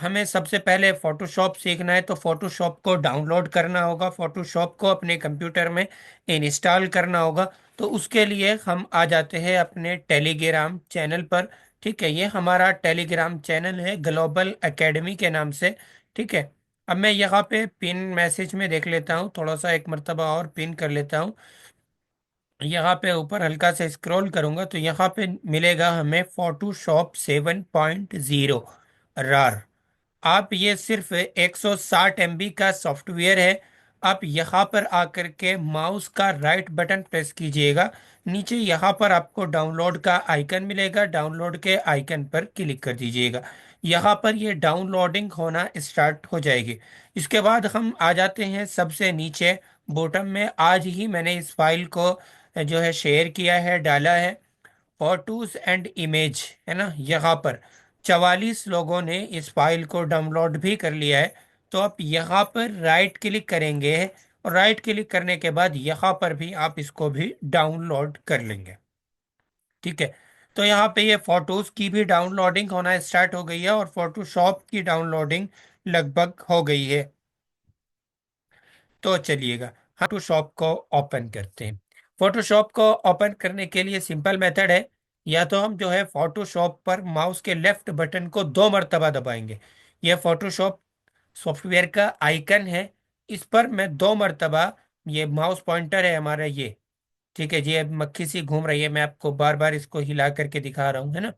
हमें सबसे पहले फोटोशॉप सीखना है तो फोटोशॉप को डाउनलोड करना होगा, फोटोशॉप को अपने कंप्यूटर में इंस्टॉल करना होगा। तो उसके लिए हम आ जाते हैं अपने टेलीग्राम चैनल पर। ठीक है, ये हमारा टेलीग्राम चैनल है ग्लोबल एकेडमी के नाम से। ठीक है, अब मैं यहाँ पे पिन मैसेज में देख लेता हूँ, थोड़ा सा एक मर्तबा और पिन कर लेता हूँ। यहाँ पे ऊपर हल्का से स्क्रॉल करूंगा तो यहाँ पे मिलेगा हमें फोटोशॉप 7.0 रार। आप ये सिर्फ 160 MB का सॉफ्टवेयर है। आप यहाँ पर आकर के माउस का राइट बटन प्रेस कीजिएगा। नीचे यहाँ पर आपको डाउनलोड का आइकन मिलेगा, डाउनलोड के आइकन पर क्लिक कर दीजिएगा। यहाँ पर ये डाउनलोडिंग होना स्टार्ट हो जाएगी। इसके बाद हम आ जाते हैं सबसे नीचे बॉटम में। आज ही मैंने इस फाइल को जो है शेयर किया है, डाला है। फोटोज एंड इमेज है ना, यहाँ पर 44 लोगों ने इस फाइल को डाउनलोड भी कर लिया है। तो आप यहाँ पर राइट क्लिक करेंगे और राइट क्लिक करने के बाद यहाँ पर भी आप इसको भी डाउनलोड कर लेंगे। ठीक है, तो यहाँ पे ये फोटोज की भी डाउनलोडिंग होना स्टार्ट हो गई है और फोटोशॉप की डाउनलोडिंग लगभग हो गई है। तो चलिएगा फोटोशॉप को ओपन करते हैं। फोटोशॉप को ओपन करने के लिए सिंपल मेथड है। या तो हम जो है फोटोशॉप पर माउस के लेफ्ट बटन को 2 मरतबा दबाएंगे। यह फोटोशॉप सॉफ्टवेयर का आइकन है, इस पर मैं 2 मरतबा, ये माउस पॉइंटर है हमारा ये। ठीक है जी, अब मक्खी सी घूम रही है, मैं आपको बार बार इसको हिला करके दिखा रहा हूँ, है ना।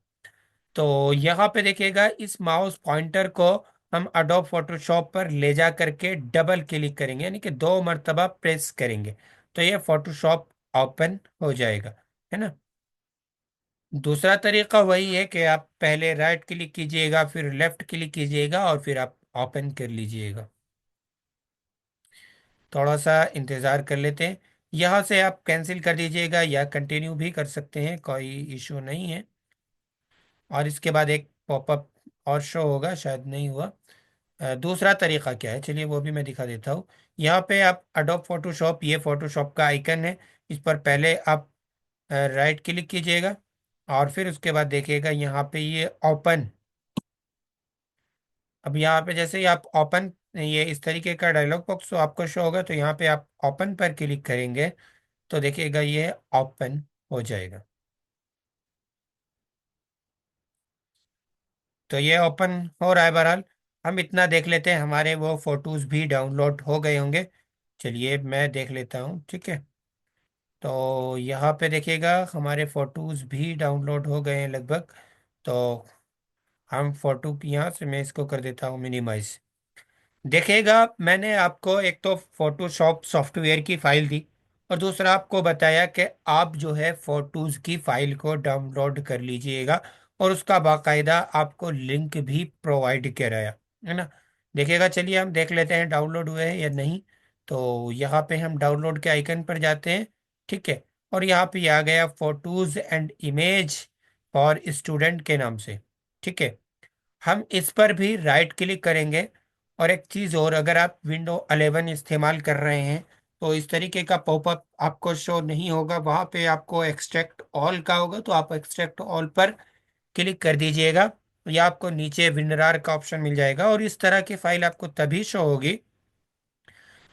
तो यहाँ पे देखिएगा इस माउस पॉइंटर को हम अडोब फोटोशॉप पर ले जा करके डबल क्लिक करेंगे, यानी कि 2 मरतबा प्रेस करेंगे। तो ये फोटोशॉप ओपन हो जाएगा, है ना। दूसरा तरीका वही है कि आप पहले राइट क्लिक कीजिएगा, फिर लेफ्ट क्लिक कीजिएगा और फिर आप ओपन कर लीजिएगा। थोड़ा सा इंतज़ार कर लेते हैं। यहाँ से आप कैंसिल कर दीजिएगा या कंटिन्यू भी कर सकते हैं, कोई इशू नहीं है। और इसके बाद एक पॉपअप और शो होगा, शायद नहीं हुआ। दूसरा तरीका क्या है, चलिए वो भी मैं दिखा देता हूँ। यहाँ पे आप अडोब फोटोशॉप, ये फोटोशॉप का आइकन है, इस पर पहले आप राइट क्लिक कीजिएगा और फिर उसके बाद देखिएगा यहाँ पे ये ओपन। अब यहाँ पे जैसे ही आप ओपन, ये इस तरीके का डायलॉग बॉक्स तो आपको शो होगा, तो यहाँ पे आप ओपन पर क्लिक करेंगे तो देखिएगा ये ओपन हो जाएगा। तो ये ओपन हो रहा है। बहरहाल हम इतना देख लेते हैं, हमारे वो फोटोज भी डाउनलोड हो गए होंगे। चलिए मैं देख लेता हूँ, ठीक है। तो यहाँ पे देखिएगा हमारे फोटोज भी डाउनलोड हो गए हैं लगभग। तो हम फोटो की, यहाँ से मैं इसको कर देता हूँ मिनिमाइज। देखिएगा मैंने आपको एक तो फोटोशॉप सॉफ्टवेयर की फाइल दी और दूसरा आपको बताया कि आप जो है फोटोज की फाइल को डाउनलोड कर लीजिएगा और उसका बाकायदा आपको लिंक भी प्रोवाइड कराया, है ना। देखिएगा, चलिए हम देख लेते हैं डाउनलोड हुए हैं या नहीं। तो यहाँ पे हम डाउनलोड के आइकन पर जाते हैं। ठीक है, और यहाँ पे आ गया photos and image for student के नाम से। ठीक है, हम इस पर भी राइट क्लिक करेंगे। और एक चीज़ और, अगर आप विंडो 11 इस्तेमाल कर रहे हैं तो इस तरीके का पॉपअप आपको शो नहीं होगा, वहाँ पे आपको एक्सट्रैक्ट ऑल का होगा, तो आप एक्सट्रैक्ट ऑल पर क्लिक कर दीजिएगा। या आपको नीचे विनरार का ऑप्शन मिल जाएगा और इस तरह की फाइल आपको तभी शो होगी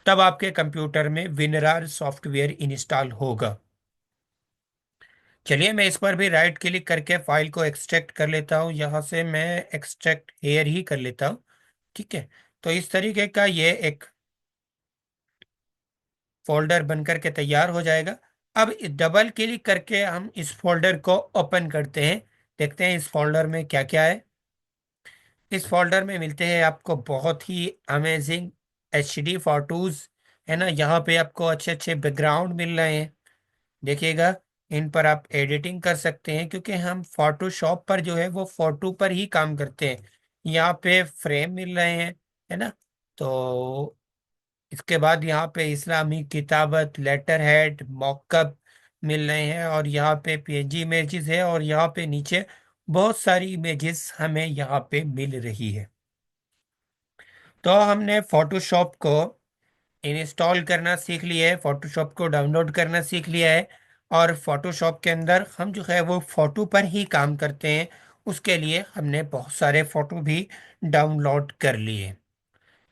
तब आपके कंप्यूटर में विनरार सॉफ्टवेयर इंस्टॉल होगा। चलिए मैं इस पर भी राइट क्लिक करके फाइल को एक्सट्रैक्ट कर लेता हूँ, यहाँ से मैं एक्सट्रैक्ट हेयर ही कर लेता हूँ। ठीक है, तो इस तरीके का ये एक फोल्डर बन करके तैयार हो जाएगा। अब डबल क्लिक करके हम इस फोल्डर को ओपन करते हैं, देखते हैं इस फोल्डर में क्या क्या है। इस फोल्डर में मिलते हैं आपको बहुत ही अमेजिंग HD फोटोज, है ना। यहाँ पे आपको अच्छे अच्छे बैकग्राउंड मिल रहे हैं, देखिएगा। इन पर आप एडिटिंग कर सकते हैं क्योंकि हम फोटोशॉप पर जो है वो फोटो पर ही काम करते हैं। यहाँ पे फ्रेम मिल रहे हैं, है ना। तो इसके बाद यहाँ पे इस्लामी किताबत, लेटर हेड, मॉकअप मिल रहे हैं और यहाँ पे PNG इमेजेस है और यहाँ पे नीचे बहुत सारी इमेजेस हमें यहाँ पे मिल रही है। तो हमने फोटोशॉप को इंस्टॉल करना सीख लिया है, फोटोशॉप को डाउनलोड करना सीख लिया है और फोटोशॉप के अंदर हम जो है वो फोटो पर ही काम करते हैं, उसके लिए हमने बहुत सारे फोटो भी डाउनलोड कर लिए।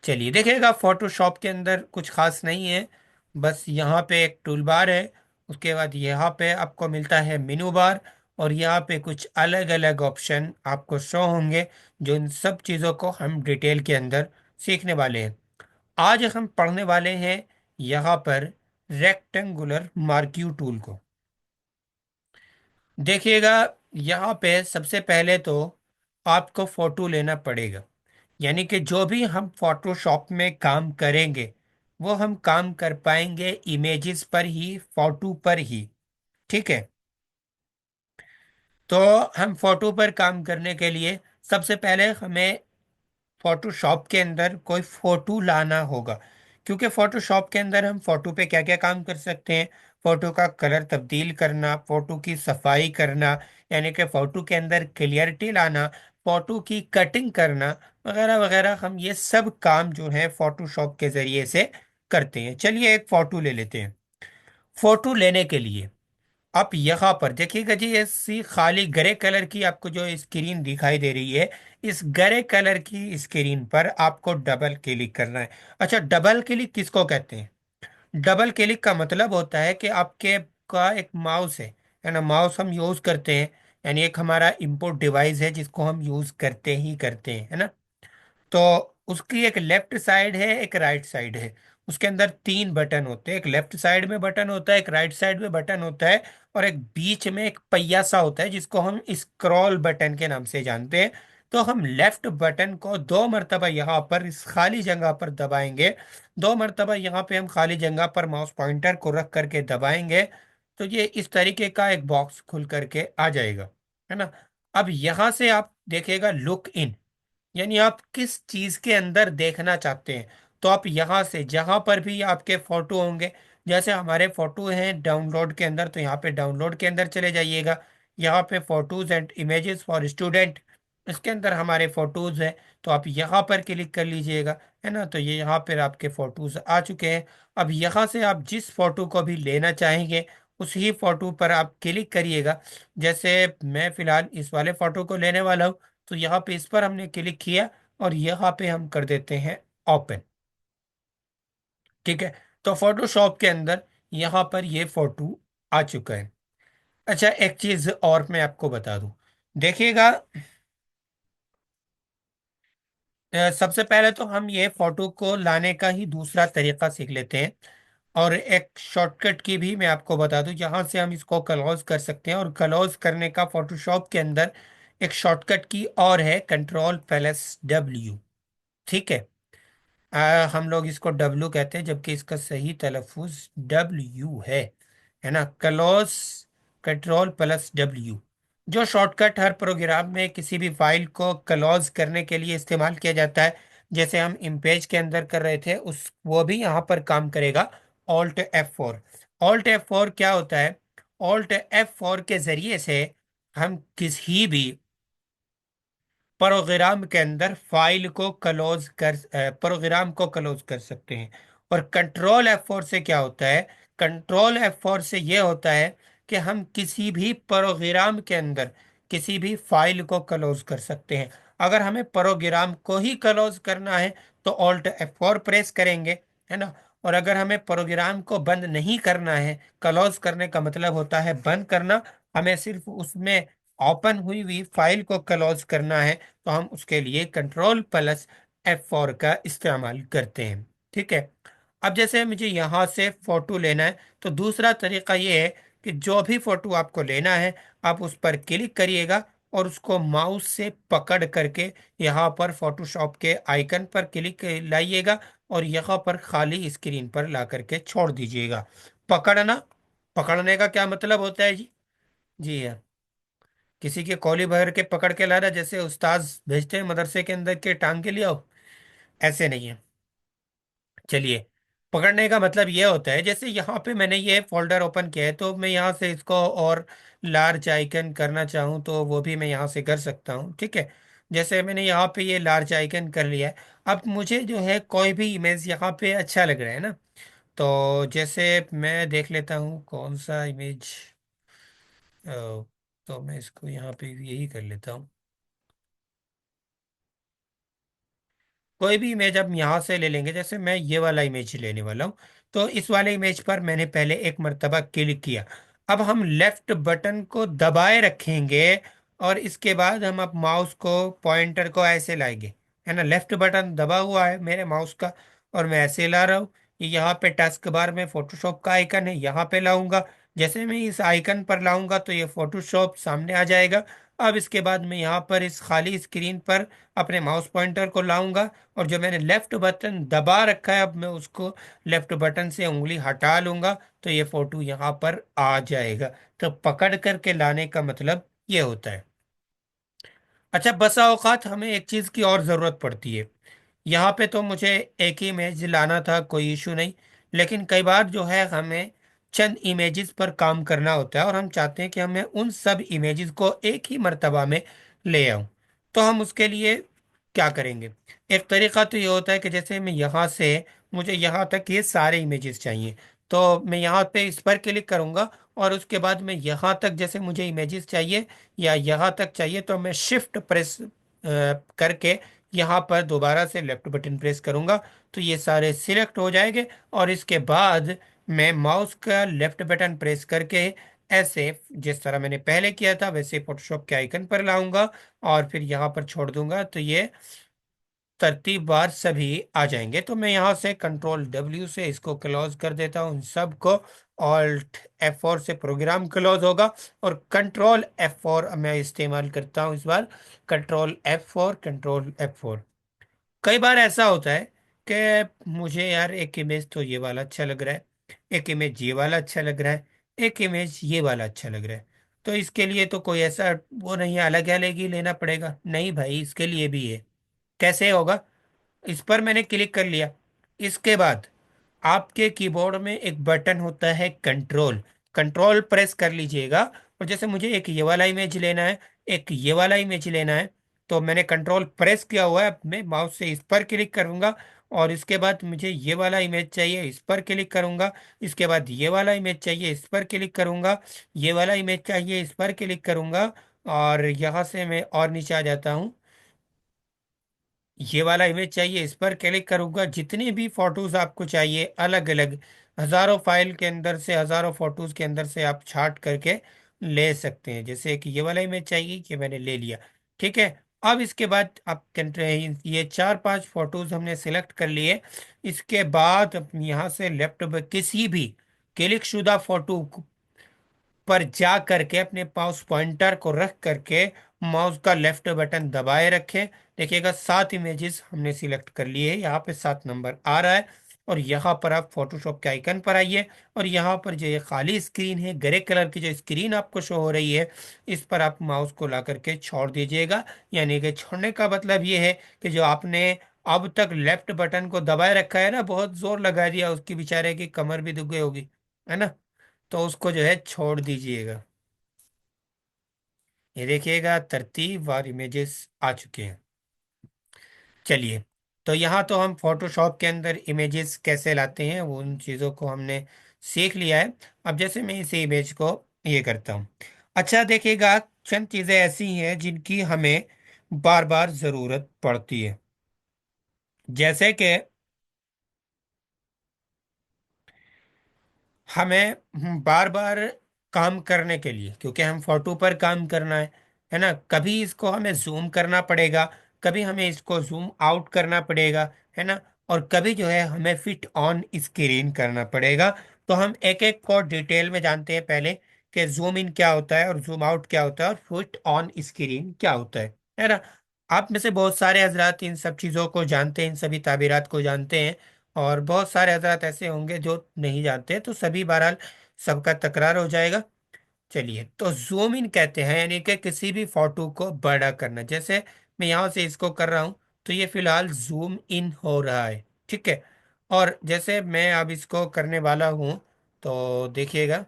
चलिए देखिएगा, फोटोशॉप के अंदर कुछ खास नहीं है। बस यहाँ पे एक टूल बार है, उसके बाद यहाँ पे आपको मिलता है मेनू बार, और यहाँ पे कुछ अलग अलग ऑप्शन आपको शो होंगे, जो इन सब चीज़ों को हम डिटेल के अंदर सीखने वाले हैं। आज हम पढ़ने वाले हैं यहाँ पर रेक्टेंगुलर मार्क्यू टूल को। देखिएगा, यहाँ पे सबसे पहले तो आपको फोटो लेना पड़ेगा। यानी कि जो भी हम फोटोशॉप में काम करेंगे, वो हम काम कर पाएंगे इमेजेस पर ही, फोटो पर ही। ठीक है। तो हम फोटो पर काम करने के लिए सबसे पहले हमें फोटोशॉप के अंदर कोई फोटो लाना होगा। क्योंकि फोटोशॉप के अंदर हम फोटो पे क्या क्या काम कर सकते हैं? फोटो का कलर तब्दील करना, फोटो की सफाई करना, यानी कि फोटो के अंदर क्लियरिटी लाना, फोटो की कटिंग करना, वगैरह वगैरह, हम ये सब काम जो है फोटोशॉप के जरिए से करते हैं। चलिए एक फोटो ले लेते हैं। फोटो लेने के लिए आप यहाँ पर देखिएगा जी, ऐसी खाली ग्रे कलर की आपको जो स्क्रीन दिखाई दे रही है, इस ग्रे कलर की स्क्रीन पर आपको डबल क्लिक करना है। अच्छा, डबल क्लिक किसको कहते हैं? डबल क्लिक का मतलब होता है कि आपके का एक माउस है ना, माउस हम यूज करते हैं, यानी एक हमारा इंपोर्ट डिवाइस है जिसको हम यूज करते ही करते हैं, है ना। तो उसकी एक लेफ्ट साइड है, एक राइट साइड है। उसके अंदर तीन बटन होते हैं, एक लेफ्ट साइड में बटन होता है, एक राइट साइड में बटन होता है, और एक बीच में एक पहिया सा होता है जिसको हम स्क्रॉल बटन के नाम से जानते हैं। तो हम लेफ्ट बटन को दो मरतबा यहाँ पर इस खाली जगह पर दबाएंगे। दो मरतबा यहाँ पे हम खाली जगह पर माउस पॉइंटर को रख करके दबाएंगे, तो ये इस तरीके का एक बॉक्स खुल करके आ जाएगा, है ना। अब यहाँ से आप देखिएगा लुक इन, यानी आप किस चीज के अंदर देखना चाहते हैं। तो आप यहां से जहां पर भी आपके फोटो होंगे, जैसे हमारे फोटो हैं डाउनलोड के अंदर, तो यहाँ पे डाउनलोड के अंदर चले जाइएगा। यहाँ पे photos and images for student, इसके अंदर हमारे फोटोज हैं, तो आप यहाँ पर क्लिक कर लीजिएगा, है ना। तो ये यहाँ पर आपके फोटोज आ चुके हैं। अब यहाँ से आप जिस फोटो को भी लेना चाहेंगे, उसी फोटो पर आप क्लिक करिएगा। जैसे मैं फिलहाल इस वाले फोटो को लेने वाला हूँ, तो यहाँ पे इस पर हमने क्लिक किया, और यहाँ पे हम कर देते हैं ओपन। ठीक है। तो फोटोशॉप के अंदर यहाँ पर ये फोटो आ चुका है। अच्छा, एक चीज और मैं आपको बता दूं। देखिएगा, सबसे पहले तो हम ये फोटो को लाने का ही दूसरा तरीका सीख लेते हैं। और एक शॉर्टकट की भी मैं आपको बता दूं, जहां से हम इसको क्लोज कर सकते हैं। और क्लोज करने का फोटोशॉप के अंदर एक शॉर्टकट की और है, कंट्रोल+W। ठीक है। हम लोग इसको डब्लू कहते हैं, जबकि इसका सही तलफ्फुज डब्ल्यू है ना। क्लोज, कंट्रोल+W, जो शॉर्टकट हर प्रोग्राम में किसी भी फाइल को क्लोज करने के लिए इस्तेमाल किया जाता है। जैसे हम इम्पेज के अंदर कर रहे थे, उस वो भी यहाँ पर काम करेगा। Alt+F4। Alt+F4 क्या होता है? Alt+F4 के जरिए से हम किसी भी प्रोग्राम के अंदर फाइल को प्रोग्राम को क्लोज कर सकते हैं। और कंट्रोल+F4 से क्या होता है? कंट्रोल+F4 से ये होता है कि हम किसी भी प्रोग्राम के अंदर किसी भी फाइल को क्लोज कर सकते हैं। अगर हमें प्रोग्राम को ही क्लोज करना है, तो Alt+F4 प्रेस करेंगे, है ना। और अगर हमें प्रोग्राम को बंद नहीं करना है, क्लोज करने का मतलब होता है बंद करना, हमें सिर्फ उसमें ओपन हुई हुई फाइल को क्लोज करना है, तो हम उसके लिए कंट्रोल+F4 का इस्तेमाल करते हैं। ठीक है। अब जैसे मुझे यहाँ से फोटो लेना है, तो दूसरा तरीका ये है कि जो भी फोटो आपको लेना है, आप उस पर क्लिक करिएगा, और उसको माउस से पकड़ करके यहाँ पर फोटोशॉप के आइकन पर क्लिक लाइएगा, और यहाँ पर खाली स्क्रीन पर ला करके छोड़ दीजिएगा। पकड़ना, पकड़ने का क्या मतलब होता है जी? जी हाँ, किसी के कॉली भर के पकड़ के लाना, जैसे उस्ताद भेजते हैं मदरसे के अंदर के टांग के लिए आओ, ऐसे नहीं है। चलिए, पकड़ने का मतलब ये होता है, जैसे यहाँ पे मैंने ये फोल्डर ओपन किया है, तो मैं यहाँ से इसको और लार्ज आइकन करना चाहूँ तो वो भी मैं यहाँ से कर सकता हूँ। ठीक है। जैसे मैंने यहाँ पे ये लार्ज आइकन कर लिया है। अब मुझे जो है कोई भी इमेज यहाँ पे अच्छा लग रहा है ना, तो जैसे मैं देख लेता हूँ कौन सा इमेज, तो मैं इसको यहाँ पे यही कर लेता हूँ। कोई भी इमेज हम यहाँ से ले लेंगे, जैसे मैं ये वाला इमेज लेने वाला हूँ। तो इस वाले इमेज पर मैंने पहले एक मर्तबा क्लिक किया। अब हम लेफ्ट बटन को दबाए रखेंगे, और इसके बाद हम अब माउस को, पॉइंटर को ऐसे लाएंगे, है ना। लेफ्ट बटन दबा हुआ है मेरे माउस का, और मैं ऐसे ला रहा हूँ। ये यहाँ पे टास्क बार में फोटोशॉप का आइकन है, यहाँ पे लाऊंगा। जैसे मैं इस आइकन पर लाऊंगा तो ये फोटोशॉप सामने आ जाएगा। अब इसके बाद मैं यहाँ पर इस खाली स्क्रीन पर अपने माउस पॉइंटर को लाऊंगा, और जो मैंने लेफ्ट बटन दबा रखा है अब मैं उसको लेफ्ट बटन से उंगली हटा लूंगा, तो ये फोटो यहाँ पर आ जाएगा। तो पकड़ करके लाने का मतलब ये होता है। अच्छा, बसा औकात हमें एक चीज़ की और ज़रूरत पड़ती है। यहाँ पे तो मुझे एक ही इमेज लाना था, कोई इशू नहीं। लेकिन कई बार जो है हमें चंद इमेजेस पर काम करना होता है, और हम चाहते हैं कि हमें उन सब इमेजेस को एक ही मर्तबा में ले आऊं। तो हम उसके लिए क्या करेंगे? एक तरीका तो ये होता है कि जैसे मैं यहाँ से, मुझे यहाँ तक ये सारे इमेजेस चाहिए, तो मैं यहाँ पे इस पर क्लिक करूंगा, और उसके बाद मैं यहाँ तक जैसे मुझे इमेजेस चाहिए या यहाँ तक चाहिए, तो मैं शिफ्ट प्रेस करके यहाँ पर दोबारा से लेफ्ट बटन प्रेस करूंगा, तो ये सारे सिलेक्ट हो जाएंगे। और इसके बाद मैं माउस का लेफ्ट बटन प्रेस करके ऐसे, जिस तरह मैंने पहले किया था वैसे फोटोशॉप के आइकन पर लाऊंगा, और फिर यहाँ पर छोड़ दूंगा, तो ये तरतीबवार सभी आ जाएंगे। तो मैं यहाँ से कंट्रोल W से इसको क्लोज कर देता हूँ इन सब को। Alt F4 से प्रोग्राम क्लोज होगा, और कंट्रोल F4 मैं इस्तेमाल करता हूँ इस बार। Control F4। कई बार ऐसा होता है कि मुझे यार एक इमेज तो ये वाला अच्छा लग रहा है, एक इमेज ये वाला अच्छा लग रहा है, एक इमेज ये वाला अच्छा लग रहा है। तो इसके लिए तो कोई ऐसा वो नहीं है, अलग अलग ही लेना पड़ेगा? नहीं भाई, इसके लिए भी है। कैसे होगा? इस पर मैंने क्लिक कर लिया। इसके बाद आपके कीबोर्ड में एक बटन होता है कंट्रोल, कंट्रोल प्रेस कर लीजिएगा। और जैसे मुझे एक ये वाला इमेज लेना है, एक ये वाला इमेज लेना है, तो मैंने कंट्रोल प्रेस किया हुआ है, अब मैं माउस से इस पर क्लिक करूंगा। और इसके बाद मुझे ये वाला इमेज चाहिए, इस पर क्लिक करूंगा। इसके बाद ये वाला इमेज चाहिए, इस पर क्लिक करूंगा। ये वाला इमेज चाहिए, इस पर क्लिक करूंगा। और यहाँ से मैं और नीचे आ जाता हूँ। ये वाला इमेज चाहिए, इस पर क्लिक करूंगा। जितनी भी फोटोज आपको चाहिए, अलग अलग हजारों फाइल के अंदर से, हजारों फोटोज के अंदर से आप छांट करके ले सकते हैं। जैसे कि ये वाला इमेज चाहिए, कि मैंने ले लिया। ठीक है। अब इसके बाद आप ये 4-5 फोटोज हमने सिलेक्ट कर लिए। इसके बाद यहाँ से लेफ्ट किसी भी क्लिक शुदा फोटो पर जा करके अपने माउस पॉइंटर को रख करके माउस का लेफ्ट बटन दबाए रखें। देखिएगा 7 इमेजेस हमने सिलेक्ट कर लिए हैं, यहाँ पे 7 नंबर आ रहा है। और यहाँ पर आप फोटोशॉप के आइकन पर आइए, और यहाँ पर जो ये खाली स्क्रीन है, ग्रे कलर की जो स्क्रीन आपको शो हो रही है, इस पर आप माउस को ला करके छोड़ दीजिएगा। यानी कि छोड़ने का मतलब ये है कि जो आपने अब तक लेफ्ट बटन को दबाए रखा है ना, बहुत जोर लगा दिया, उसकी बेचारे की कमर भी दुख गई होगी, है ना। तो उसको जो है छोड़ दीजिएगा। ये देखिएगा तरतीब वार इमेजेस आ चुके हैं। चलिए, तो यहाँ तो हम फोटोशॉप के अंदर इमेजेस कैसे लाते हैं वो उन चीज़ों को हमने सीख लिया है। अब जैसे मैं इस इमेज को ये करता हूँ। अच्छा देखिएगा, चंद चीज़ें ऐसी हैं जिनकी हमें बार बार ज़रूरत पड़ती है। जैसे कि हमें बार बार काम करने के लिए, क्योंकि हम फोटो पर काम करना है ना, कभी इसको हमें जूम करना पड़ेगा, कभी हमें इसको जूम आउट करना पड़ेगा, है ना। और कभी जो है हमें फिट ऑन स्क्रीन करना पड़ेगा। तो हम एक एक को डिटेल में जानते हैं पहले, कि जूम इन क्या होता है और जूम आउट क्या होता है और फिट ऑन स्क्रीन क्या होता है ना। आप में से बहुत सारे हजरात इन सब चीज़ों को जानते हैं, इन सभी ताबीरात को जानते हैं, और बहुत सारे हजरात ऐसे होंगे जो नहीं जानते, तो सभी बहरहाल सबका तकरार हो जाएगा। चलिए, तो जूम इन कहते हैं यानी कि किसी भी फोटो को बड़ा करना। जैसे मैं यहाँ से इसको कर रहा हूँ, तो ये फिलहाल जूम इन हो रहा है। ठीक है। और जैसे मैं अब इसको करने वाला हूँ, तो देखिएगा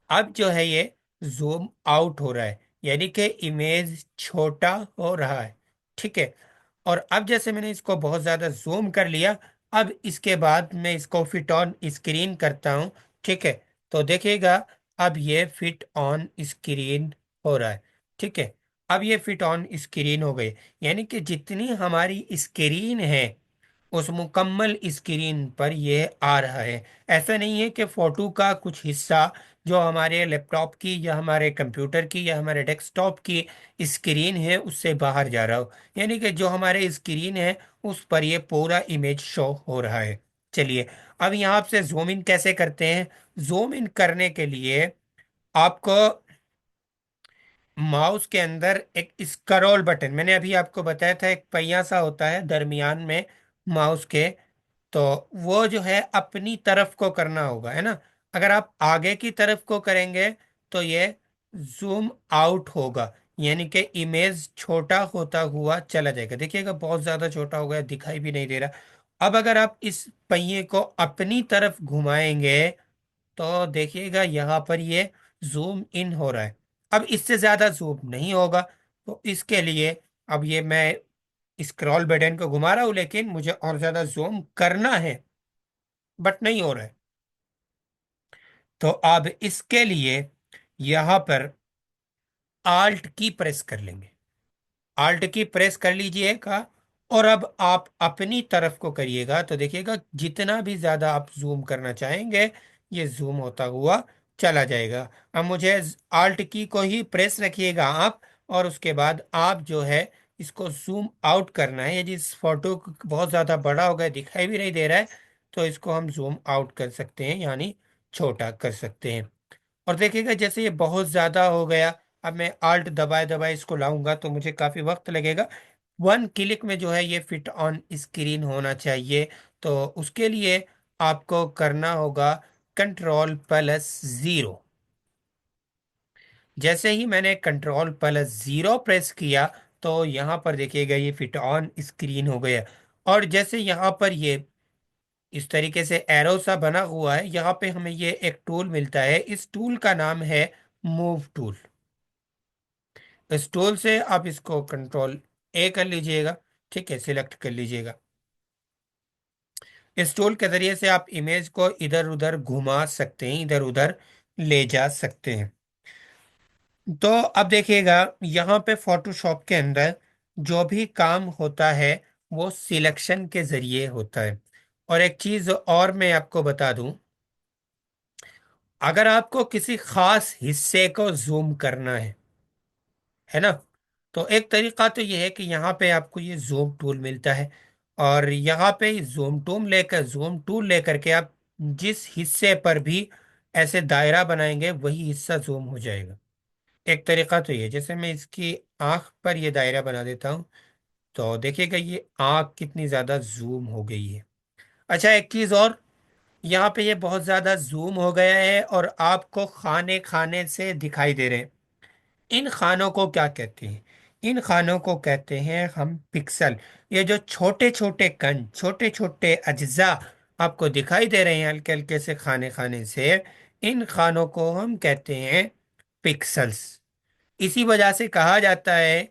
अब जो है ये जूम आउट हो रहा है, यानी कि इमेज छोटा हो रहा है। ठीक है। और अब जैसे मैंने इसको बहुत ज़्यादा जूम कर लिया, अब इसके बाद मैं इसको फिट ऑन स्क्रीन करता हूँ। ठीक है। तो देखिएगा अब ये फिट ऑन स्क्रीन हो रहा है। ठीक है। अब ये फिट ऑन स्क्रीन हो गए, यानी कि जितनी हमारी स्क्रीन है उस मुकम्मल स्क्रीन पर ये आ रहा है। ऐसा नहीं है कि फोटो का कुछ हिस्सा जो हमारे लैपटॉप की या हमारे कंप्यूटर की या हमारे डेस्कटॉप की स्क्रीन है उससे बाहर जा रहा हो, यानी कि जो हमारे स्क्रीन है उस पर ये पूरा इमेज शो हो रहा है। चलिए, अब यहाँ से जूम इन कैसे करते हैं। जूम इन करने के लिए आपको माउस के अंदर एक स्क्रॉल बटन, मैंने अभी आपको बताया था एक पहिया सा होता है दरमियान में माउस के, तो वो जो है अपनी तरफ को करना होगा, है ना। अगर आप आगे की तरफ को करेंगे तो ये जूम आउट होगा, यानी कि इमेज छोटा होता हुआ चला जाएगा। देखिएगा बहुत ज्यादा छोटा हो गया, दिखाई भी नहीं दे रहा। अब अगर आप इस पहिए को अपनी तरफ घुमाएंगे तो देखिएगा यहाँ पर ये जूम इन हो रहा है। अब इससे ज्यादा जूम नहीं होगा, तो इसके लिए अब ये मैं स्क्रॉल बटन को घुमा रहा हूं, लेकिन मुझे और ज्यादा जूम करना है बट नहीं हो रहा है। तो अब इसके लिए यहां पर आल्ट की प्रेस कर लेंगे। आल्ट की प्रेस कर लीजिएगा और अब आप अपनी तरफ को करिएगा तो देखिएगा जितना भी ज्यादा आप जूम करना चाहेंगे ये जूम होता हुआ चला जाएगा। अब मुझे आल्ट की को ही प्रेस रखिएगा आप, और उसके बाद आप जो है इसको जूम आउट करना है। यदि इस फोटो बहुत ज्यादा बड़ा हो गया, दिखाई भी नहीं दे रहा है, तो इसको हम जूम आउट कर सकते हैं, यानी छोटा कर सकते हैं। और देखिएगा जैसे ये बहुत ज्यादा हो गया, अब मैं आल्ट दबाए दबाए इसको लाऊंगा तो मुझे काफी वक्त लगेगा। वन क्लिक में जो है ये फिट ऑन स्क्रीन होना चाहिए। तो उसके लिए आपको करना होगा कंट्रोल+0। जैसे ही मैंने कंट्रोल+0 प्रेस किया तो यहाँ पर देखिएगा ये फिट ऑन स्क्रीन हो गया। और जैसे यहाँ पर ये इस तरीके से एरो सा बना हुआ है, यहाँ पे हमें ये एक टूल मिलता है, इस टूल का नाम है मूव टूल। इस टूल से आप इसको कंट्रोल कर लीजिएगा, ठीक है, सिलेक्ट कर लीजिएगा। इस टूल के जरिए से आप इमेज को इधर उधर घुमा सकते हैं, इधर उधर ले जा सकते हैं। तो अब देखिएगा यहाँ पे फोटोशॉप के अंदर जो भी काम होता है वो सिलेक्शन के जरिए होता है। और एक चीज और मैं आपको बता दूं, अगर आपको किसी खास हिस्से को जूम करना है ना, तो एक तरीका तो ये है कि यहाँ पे आपको ये जूम टूल मिलता है, और यहाँ पे जूम टूल लेकर के आप जिस हिस्से पर भी ऐसे दायरा बनाएंगे वही हिस्सा जूम हो जाएगा। एक तरीका तो ये, जैसे मैं इसकी आंख पर ये दायरा बना देता हूँ तो देखिएगा ये आंख कितनी ज्यादा जूम हो गई है। अच्छा, एक चीज और, यहाँ पे ये बहुत ज्यादा जूम हो गया है और आपको खाने खाने से दिखाई दे रहे हैं। इन खानों को क्या कहते हैं? इन खानों को कहते हैं हम पिक्सल। ये जो छोटे छोटे कण, छोटे छोटे अज्जा आपको दिखाई दे रहे हैं हल्के हल्के से खाने खाने से, इन खानों को हम कहते हैं पिक्सल्स। इसी वजह से कहा जाता है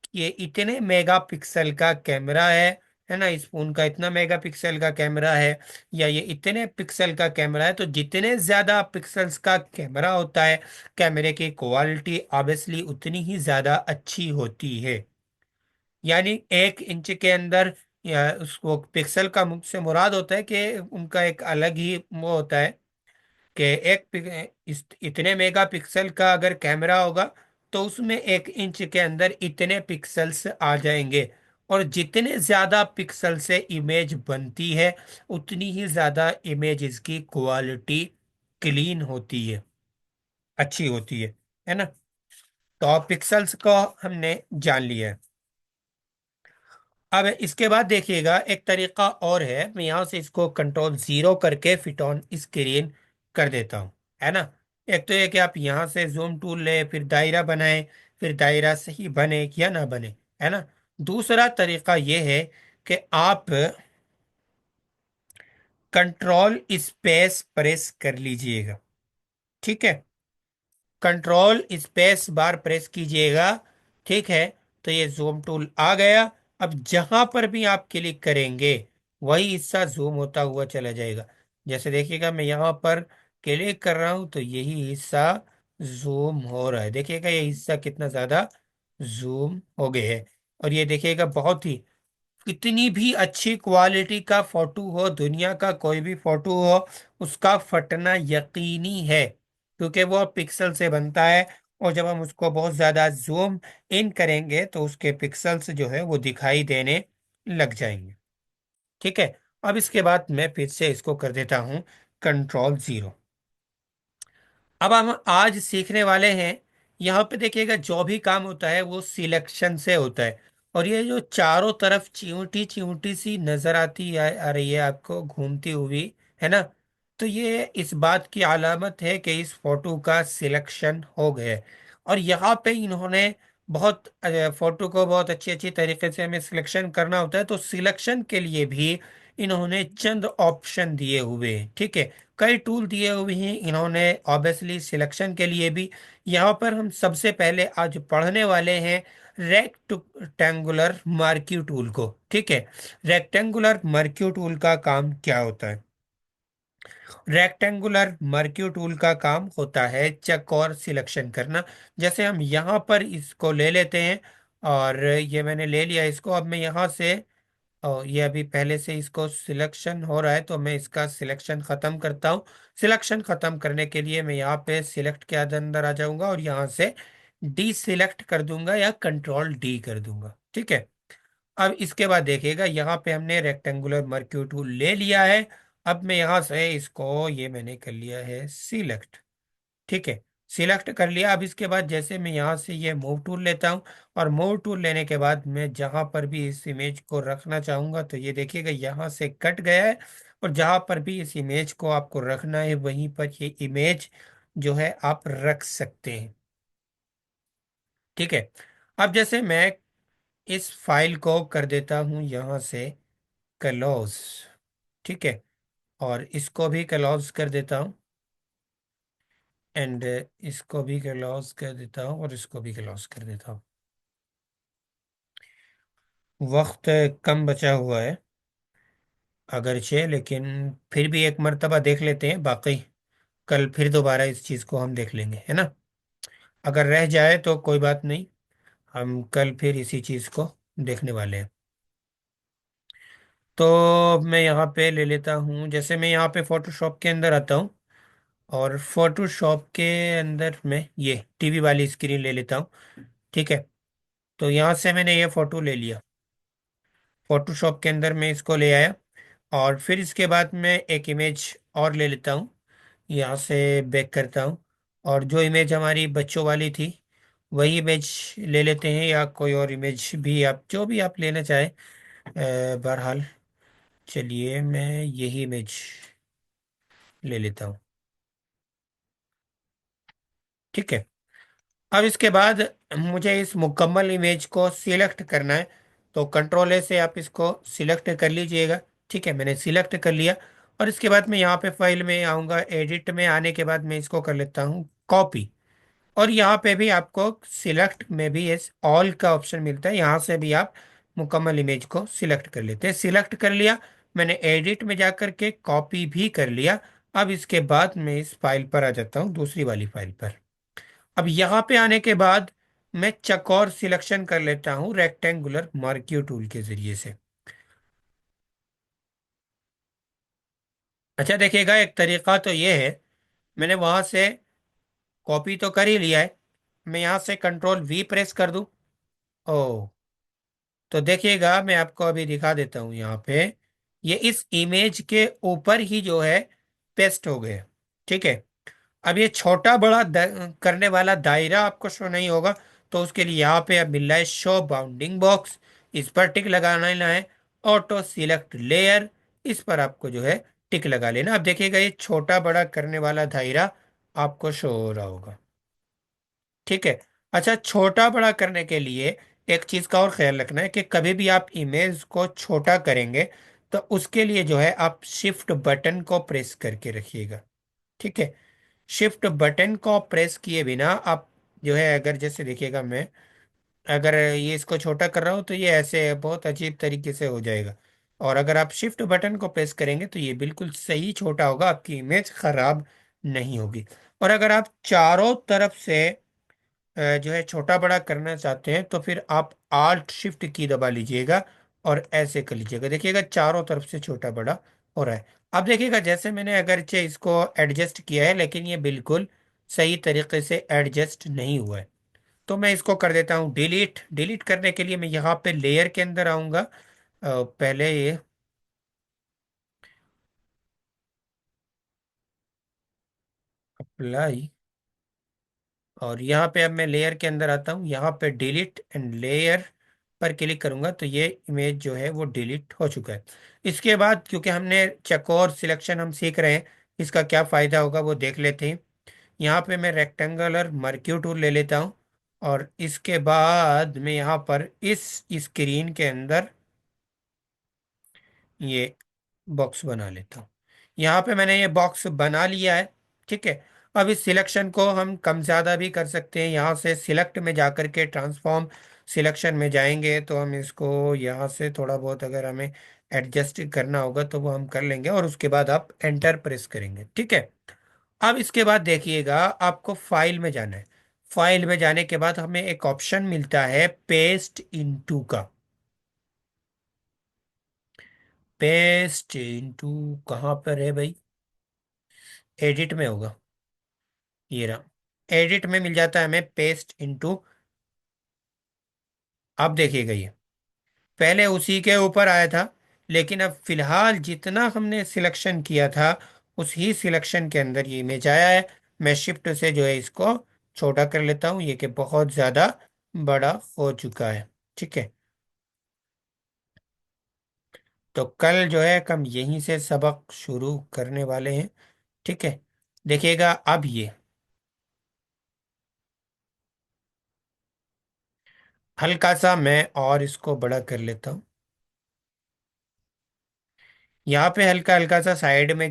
कि ये इतने मेगापिक्सल का कैमरा है ना, इस फोन का इतना मेगापिक्सल का कैमरा है या ये इतने पिक्सल का कैमरा है। तो जितने ज्यादा पिक्सल्स का कैमरा होता है, कैमरे की क्वालिटी ऑब्वियसली उतनी ही ज्यादा अच्छी होती है। यानी 1 इंच के अंदर, या उसको पिक्सल का मुझ से मुराद होता है कि उनका एक अलग ही वो होता है कि इतने मेगापिक्सल का अगर कैमरा होगा तो उसमें 1 इंच के अंदर इतने पिक्सल्स आ जाएंगे। और जितने ज्यादा पिक्सल से इमेज बनती है उतनी ही ज्यादा इमेज की क्वालिटी क्लीन होती है, अच्छी होती है ना। तो पिक्सल्स को हमने जान लिया है। अब इसके बाद देखिएगा एक तरीका और है, मैं यहाँ से इसको कंट्रोल 0 करके फिट ऑन स्क्रीन कर देता हूँ, है ना। एक तो ये कि आप यहाँ से जूम टूल ले, फिर दायरा बनाए, फिर दायरा सही बने या ना बने, है ना। दूसरा तरीका ये है कि आप कंट्रोल स्पेस प्रेस कर लीजिएगा, ठीक है। कंट्रोल स्पेस प्रेस कीजिएगा, ठीक है। तो ये जूम टूल आ गया। अब जहां पर भी आप क्लिक करेंगे वही हिस्सा जूम होता हुआ चला जाएगा। जैसे देखिएगा मैं यहाँ पर क्लिक कर रहा हूं तो यही हिस्सा जूम हो रहा है, देखिएगा ये हिस्सा कितना ज्यादा जूम हो गए हैं। और ये देखिएगा, बहुत ही, कितनी भी अच्छी क्वालिटी का फोटो हो, दुनिया का कोई भी फोटो हो, उसका फटना यकीनी है, क्योंकि वो पिक्सल से बनता है। और जब हम उसको बहुत ज्यादा जूम इन करेंगे तो उसके पिक्सल्स जो है वो दिखाई देने लग जाएंगे। ठीक है। अब इसके बाद मैं फिर से इसको कर देता हूँ Ctrl+0। अब हम आज सीखने वाले हैं, यहाँ पे देखिएगा जो भी काम होता है वो सिलेक्शन से होता है। और ये जो चारों तरफ चिमटी चिमटी सी नजर आ रही है आपको घूमती हुई, है ना, तो ये इस बात की अलामत है कि इस फोटो का सिलेक्शन हो गया है। और यहाँ पे इन्होंने बहुत फोटो को बहुत अच्छी अच्छी तरीके से हमें सिलेक्शन करना होता है, तो सिलेक्शन के लिए भी इन्होंने चंद ऑप्शन दिए हुए हैं। ठीक है, कई टूल दिए हुए हैं इन्होंने ऑब्वियसली सिलेक्शन के लिए भी। यहाँ पर हम सबसे पहले आज पढ़ने वाले हैं रेक्टेंगुलर मार्क्यू टूल को। ठीक है, रेक्टेंगुलर मार्क्यू टूल का काम क्या होता है? रेक्टेंगुलर मार्क्यू टूल का काम होता है चेक और सिलेक्शन करना। जैसे हम यहाँ पर इसको ले लेते हैं, और ये मैंने ले लिया इसको। अब मैं यहाँ से, और ये अभी पहले से इसको सिलेक्शन हो रहा है, तो मैं इसका सिलेक्शन खत्म करता हूँ। सिलेक्शन खत्म करने के लिए मैं यहाँ पे सिलेक्ट के अंदर आ जाऊंगा और यहाँ से डी सिलेक्ट कर दूंगा या Ctrl+D कर दूंगा। ठीक है। अब इसके बाद देखिएगा, यहाँ पे हमने रेक्टेंगुलर मर्क्यू टूल ले लिया है। अब मैं यहाँ से इसको, ये मैंने कर लिया है सिलेक्ट। ठीक है, सिलेक्ट कर लिया। अब इसके बाद जैसे मैं यहाँ से ये मूव टूल लेता हूँ, और मूव टूल लेने के बाद मैं जहाँ पर भी इस इमेज को रखना चाहूंगा, तो ये देखिएगा यहाँ से कट गया है। और जहाँ पर भी इस इमेज को आपको रखना है वहीं पर ये इमेज जो है आप रख सकते हैं। ठीक है। अब जैसे मैं इस फाइल को कर देता हूँ यहाँ से क्लोज। ठीक है, और इसको भी क्लोज कर देता हूँ, एंड इसको भी क्लोज कर देता हूँ, और इसको भी क्लोज कर देता हूँ। वक्त कम बचा हुआ है अगरचे, लेकिन फिर भी एक मर्तबा देख लेते हैं, बाकी कल फिर दोबारा इस चीज़ को हम देख लेंगे, है ना। अगर रह जाए तो कोई बात नहीं, हम कल फिर इसी चीज़ को देखने वाले हैं। तो मैं यहाँ पे ले लेता हूँ, जैसे मैं यहाँ पे फोटोशॉप के अंदर आता हूँ, और फोटोशॉप के अंदर मैं ये टीवी वाली स्क्रीन ले लेता हूँ। ठीक है, तो यहाँ से मैंने ये फोटो ले लिया, फोटोशॉप के अंदर मैं इसको ले आया। और फिर इसके बाद मैं एक इमेज और ले लेता हूँ, यहाँ से बैक करता हूँ, और जो इमेज हमारी बच्चों वाली थी वही इमेज ले लेते हैं, या कोई और इमेज भी, आप जो भी आप लेना चाहें। बहरहाल चलिए मैं यही इमेज ले लेता हूँ। ठीक है। अब इसके बाद मुझे इस मुकम्मल इमेज को सिलेक्ट करना है, तो कंट्रोल A से आप इसको सिलेक्ट कर लीजिएगा। ठीक है, मैंने सिलेक्ट कर लिया। और इसके बाद मैं यहाँ पे फाइल में आऊँगा, एडिट में आने के बाद मैं इसको कर लेता हूँ कॉपी। और यहाँ पे भी आपको सिलेक्ट में भी इस ऑल का ऑप्शन मिलता है, यहाँ से भी आप मुकम्मल इमेज को सिलेक्ट कर लेते हैं। सिलेक्ट कर लिया, मैंने एडिट में जा करके कॉपी भी कर लिया। अब इसके बाद मैं इस फाइल पर आ जाता हूँ, दूसरी वाली फाइल पर। अब यहाँ पे आने के बाद मैं चौकोर सिलेक्शन कर लेता हूँ रेक्टेंगुलर मार्क्यू टूल के जरिए से। अच्छा देखिएगा, एक तरीका तो ये है, मैंने वहां से कॉपी तो कर ही लिया है, मैं यहाँ से Ctrl+V प्रेस कर दूं। ओ, तो देखिएगा मैं आपको अभी दिखा देता हूँ यहाँ पे, ये इस इमेज के ऊपर ही जो है पेस्ट हो गए। ठीक है। अब ये छोटा बड़ा करने वाला दायरा आपको शो नहीं होगा, तो उसके लिए यहाँ पे अब मिल रहा है शो बाउंडिंग बॉक्स, इस पर टिक लगाना है। ऑटो सिलेक्ट लेयर, इस पर आपको जो है टिक लगा लेना। अब देखिएगा ये छोटा बड़ा करने वाला दायरा आपको शो हो रहा होगा। ठीक है। अच्छा, छोटा बड़ा करने के लिए एक चीज का और ख्याल रखना है कि कभी भी आप इमेज को छोटा करेंगे तो उसके लिए जो है आप शिफ्ट बटन को प्रेस करके रखिएगा। ठीक है, शिफ्ट बटन को प्रेस किए बिना आप जो है, अगर जैसे देखिएगा मैं अगर ये इसको छोटा कर रहा हूँ तो ये ऐसे बहुत अजीब तरीके से हो जाएगा। और अगर आप शिफ्ट बटन को प्रेस करेंगे तो ये बिल्कुल सही छोटा होगा, आपकी इमेज खराब नहीं होगी। और अगर आप चारों तरफ से जो है छोटा बड़ा करना चाहते हैं तो फिर आप आल्ट शिफ्ट की दबा लीजिएगा और ऐसे कर लीजिएगा। देखिएगा चारों तरफ से छोटा बड़ा हो रहा है। अब देखिएगा जैसे मैंने अगरचे इसको एडजस्ट किया है लेकिन ये बिल्कुल सही तरीके से एडजस्ट नहीं हुआ है। तो मैं इसको कर देता हूँ डिलीट। डिलीट करने के लिए मैं यहाँ पे लेयर के अंदर आऊँगा। पहले ये अप्लाई, और यहाँ पे अब मैं लेयर के अंदर आता हूँ, यहाँ पे डिलीट एंड लेयर पर क्लिक करूंगा तो ये इमेज जो है वो डिलीट हो चुका है। इसके बाद क्योंकि हमने चेकोर सिलेक्शन हम सीख रहे हैं, इसका क्या फ़ायदा होगा वो देख लेते हैं। यहाँ पे मैं रेक्टेंगुलर मर्क्यू टूल ले लेता हूँ और इसके बाद मैं यहाँ पर इस स्क्रीन के अंदर ये बॉक्स बना लेता हूँ। यहाँ पे मैंने ये बॉक्स बना लिया है। ठीक है। अब इस सिलेक्शन को हम कम ज़्यादा भी कर सकते हैं। यहाँ से सिलेक्ट में जाकर के ट्रांसफॉर्म सिलेक्शन में जाएंगे तो हम इसको यहाँ से थोड़ा बहुत अगर हमें एडजस्ट करना होगा तो वो हम कर लेंगे, और उसके बाद आप एंटर प्रेस करेंगे। ठीक है। अब इसके बाद देखिएगा आपको फाइल में जाना है। फाइल में जाने के बाद हमें एक ऑप्शन मिलता है पेस्ट इनटू का। पेस्ट इनटू कहाँ पर है भाई? एडिट में होगा, ये रहा। एडिट में मिल जाता है हमें पेस्ट इनटू। अब देखिएगा ये पहले उसी के ऊपर आया था, लेकिन अब फिलहाल जितना हमने सिलेक्शन किया था उस ही सिलेक्शन के अंदर ये इमेज आया है। मैं शिफ्ट से जो है इसको छोटा कर लेता हूँ, ये कि बहुत ज़्यादा बड़ा हो चुका है। ठीक है। तो कल जो है हम यहीं से सबक शुरू करने वाले हैं। ठीक है। देखिएगा अब ये हल्का सा मैं और इसको बड़ा कर लेता हूँ। यहाँ पे हल्का हल्का सा साइड में